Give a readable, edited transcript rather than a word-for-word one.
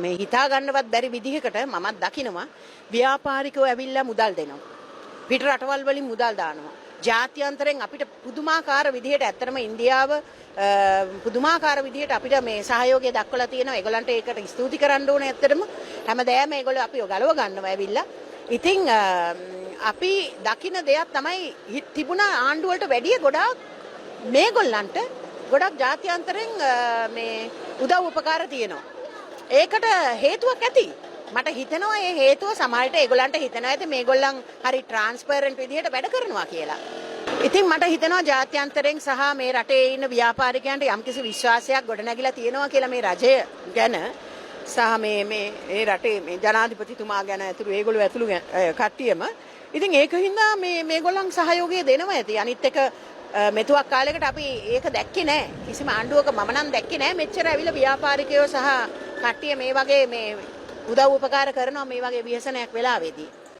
මේ හිතා ගන්නවත් බැරි විදිහකට මමත් දකිනවා ව්‍යාපාරිකයෝ ඇවිල්ලා මුදල් දෙනවා. පිට රටවල් වලින් මුදල් දානවා. ජාත්‍යන්තරයෙන් අපිට පුදුමාකාර විදිහට ඇත්තටම ඉන්දියාව පුදුමාකාර විදිහට අපිට මේ සහයෝගය දක්වලා තියෙනවා. ඒගොල්ලන්ට ඒකට ස්තුති කරන්න ඕනේ ඇත්තටම. හැමදාම ඒගොල්ලෝ අපිව ගලව ගන්නවා ඇවිල්ලා. ඉතින් අපි දකින දෙයක් තමයි තිබුණ ආණ්ඩුව වලට වැඩිය ගොඩාක් මේගොල්ලන්ට ගොඩක් ජාත්‍යන්තරයෙන් මේ උදව් උපකාර තියෙනවා. ඒකට හේතුවක් ඇති. මට හිතෙනවා මේ හේතුව සමහරට ඒගොල්ලන්ට හිතනවා ඇති මේගොල්ලන් හරි ට්‍රාන්ස්පරන්ට් විදිහට වැඩ කරනවා කියලා. ඉතින් මට හිතෙනවා ජාත්‍යන්තරයෙන් සහ මේ රටේ ඉන්න ව්‍යාපාරිකයන්ට යම්කිසි විශ්වාසයක් ගොඩනැගිලා තියෙනවා කියලා මේ රජය ගැන සහ මේ රටේ මේ ජනාධිපතිතුමා ගැන ඒගොල්ලෝ ඇතුළු කට්ටියම. ඉතින් ඒකින්ද මේගොල්ලන් සහයෝගය දෙනවා ඇති. අනිත් එක මෙතුවක් කාලයකට අපි ඒක දැක්කේ නැහැ. කිසිම ආණ්ඩුවක මම නම් දැක්කේ නැහැ මෙච්චර ඇවිල්ලා ව්‍යාපාරිකයෝ සහ කට්ටිය මේ වගේ මේ උදව් උපකාර කරනවා මේ වගේ ව්‍යසනයක් වෙලාවේදී.